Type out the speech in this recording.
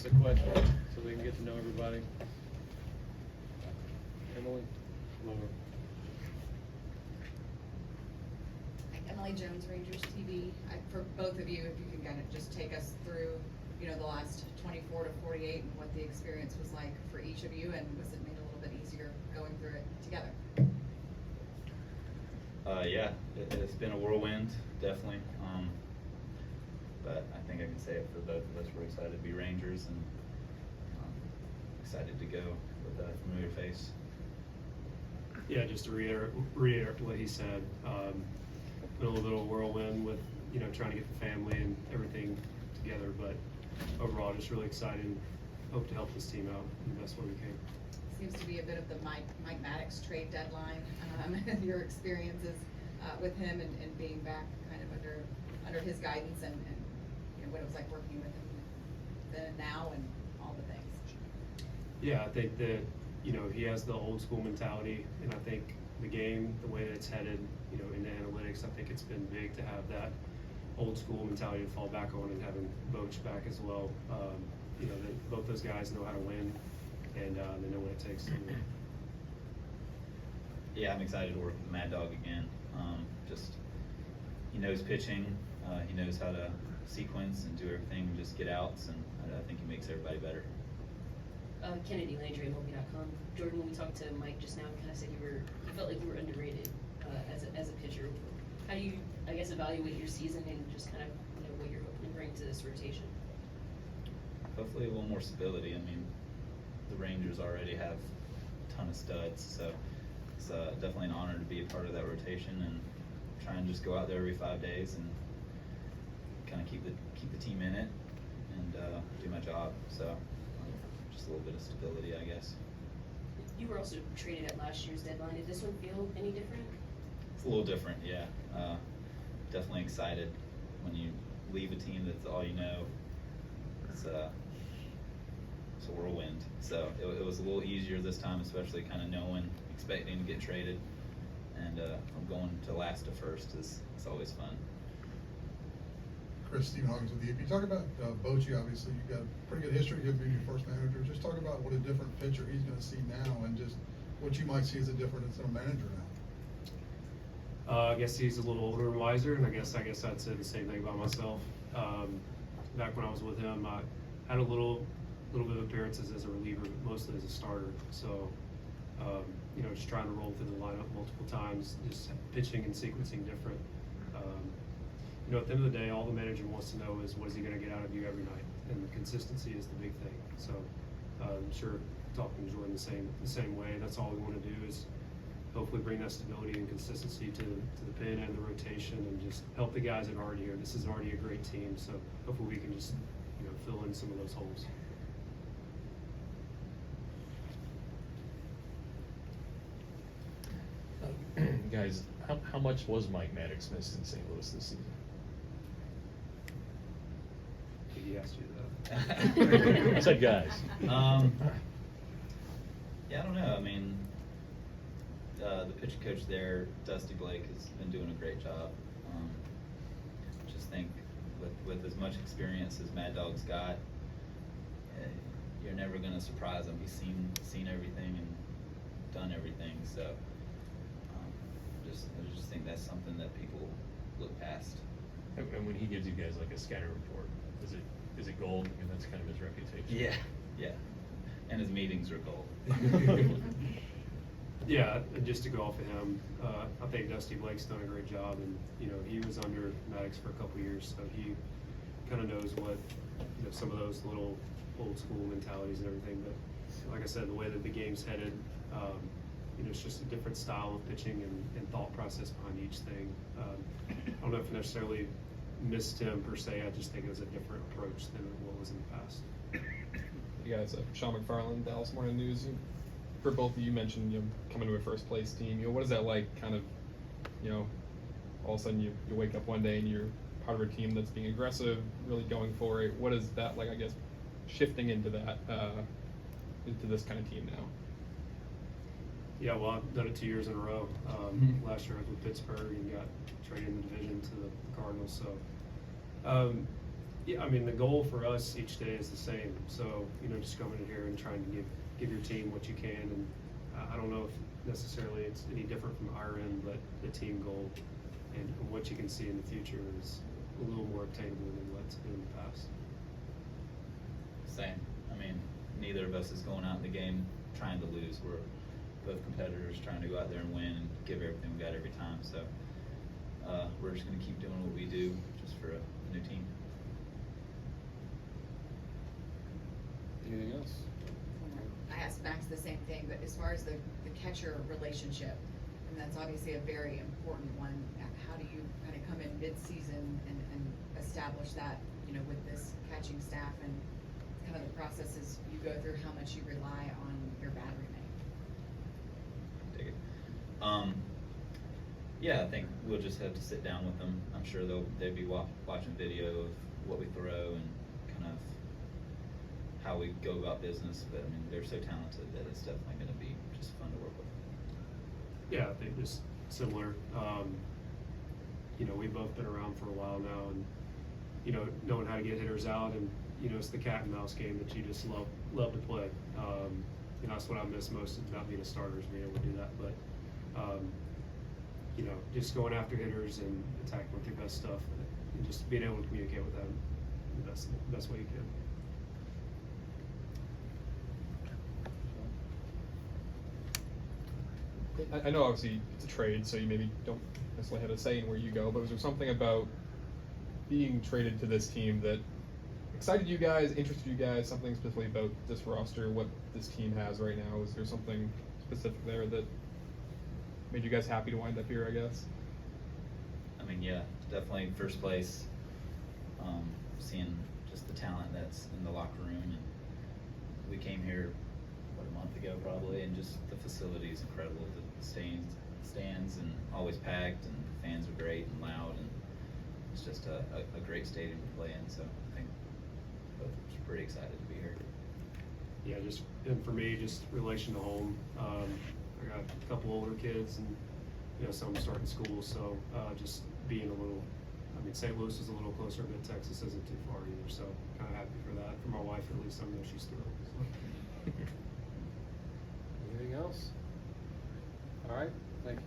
a question so we can get to know everybody. Emily? Lower. Emily Jones, Rangers TV. For both of you, if you can kind of just take us through, the last 24 to 48 and what the experience was like for each of you, and was it made a little bit easier going through it together? Yeah, it's been a whirlwind, definitely. But I think I can say it for both of us. We're excited to be Rangers and excited to go with a familiar face. Yeah, just to reiterate what he said, been a little bit of a whirlwind with, trying to get the family and everything together, but overall just really excited and hope to help this team out in the best way we can. Seems to be a bit of the Mike Maddox trade deadline, your experiences with him and being back kind of under his guidance and what it was like working with him then and now and all the things. Yeah, I think that, he has the old school mentality, and I think the game, the way that it's headed, into analytics, I think it's been big to have that old school mentality to fall back on, and having Boach back as well. Both those guys know how to win, and they know what it takes to win. Yeah, I'm excited to work with the Mad Dog again. He knows pitching, he knows how to sequence and do everything, just get outs, and I think he makes everybody better. Kennedy Landry, MLB.com. Jordan, when we talked to Mike just now, he kind of said you felt like you were underrated as a pitcher. How do you, I guess, evaluate your season and just kind of what you're hoping to bring to this rotation? Hopefully a little more stability. I mean, the Rangers already have a ton of studs, so it's definitely an honor to be a part of that rotation and try and just go out there every 5 days and kind of keep the team in it and do my job. So just a little bit of stability, I guess. You were also traded at last year's deadline. Did this one feel any different? It's a little different, yeah. Definitely excited when you leave a team that's all you know. It's a whirlwind. So it was a little easier this time, especially kind of knowing, expecting to get traded, and from going to last to first is always fun. Chris, Stephen Hawkins with you. If you talk about Bochy, obviously you've got a pretty good history of being your first manager. Just talk about what a different pitcher he's going to see now, and just what you might see as a difference in a manager now. I guess he's a little older and wiser, and I guess I'd say the same thing about myself. Back when I was with him, I had a little bit of appearances as a reliever, but mostly as a starter. So, just trying to roll through the lineup multiple times, just pitching and sequencing different. At the end of the day, all the manager wants to know is what is he going to get out of you every night, and the consistency is the big thing. So, I'm sure talking to Jordan the same way. That's all we want to do is hopefully bring that stability and consistency to the pen and the rotation, and just help the guys that are already here. This is already a great team, so hopefully we can just fill in some of those holes. Guys, how much was Mike Maddox missed in St. Louis this season? He asked you that. I said guys. Yeah, I don't know. I mean, the pitching coach there, Dusty Blake, has been doing a great job. Just think with as much experience as Mad Dog's got, you're never going to surprise him. He's seen everything and done everything. So I just think that's something that people look past. And when he gives you guys like a scouting report, is it gold? I mean, that's kind of his reputation. Yeah. And his meetings are gold. Yeah, and just to go off of him, I think Dusty Blake's done a great job, and he was under Maddox for a couple years, so he kind of knows what some of those little old school mentalities and everything. But like I said, the way that the game's headed, it's just a different style of pitching and thought process behind each thing. I don't know if I necessarily missed him per se. I just think it was a different approach than what was in the past. You guys, Sean McFarland, Dallas Morning News. For both of you, mentioned coming to a first place team. What is that like? Kind of, all of a sudden you wake up one day and you're part of a team that's being aggressive, really going for it. What is that like? I guess shifting into that, into this kind of team now. Yeah, well, I've done it 2 years in a row. Last year I was with Pittsburgh and got traded in the division to the Cardinals. So, Yeah, I mean, the goal for us each day is the same, so, you know, just coming in here and trying to give your team what you can, and I don't know if necessarily it's any different from our end, but the team goal and what you can see in the future is a little more obtainable than what's been in the past. Same. I mean, neither of us is going out in the game trying to lose. We're both competitors trying to go out there and win and give everything we got every time. So we're just going to keep doing what we do just for a new team. Anything else? I asked Max the same thing, but as far as the catcher relationship, and that's obviously a very important one, how do you kind of come in mid-season and establish that, you know, with this catching staff, and kind of the processes you go through, how much you rely on your battery mate? Take it. Yeah, I think we'll just have to sit down with them. I'm sure they'll be watching video of what we throw and kind of how we go about business. But I mean, they're so talented that it's definitely going to be just fun to work with. Yeah, I think just similar. You know, we've both been around for a while now, and you know, knowing how to get hitters out, and you know, it's the cat and mouse game that you just love to play. You know, that's what I miss most about being a starter, is being able to do that. But you know, just going after hitters and attacking with your best stuff, and just being able to communicate with them the best way you can. I know obviously it's a trade, so you maybe don't necessarily have a say in where you go, but was there something about being traded to this team that excited you guys, interested you guys, something specifically about this roster, what this team has right now? Is there something specific there that made you guys happy to wind up here, I guess? I mean, yeah, definitely first place. Seeing just the talent that's in the locker room, and we came here a month ago probably, and just the facility is incredible. The stands and always packed, and the fans are great and loud, and it's just a great stadium to play in. So I think both of us are pretty excited to be here. Yeah, just, and for me, just relation to home. I got a couple older kids, and you know, some starting school, so just being a little, I mean, St. Louis is a little closer, but Texas isn't too far either, so kind of happy for that. For my wife, at least, I know she's thrilled. So. Anything else? All right, thank you.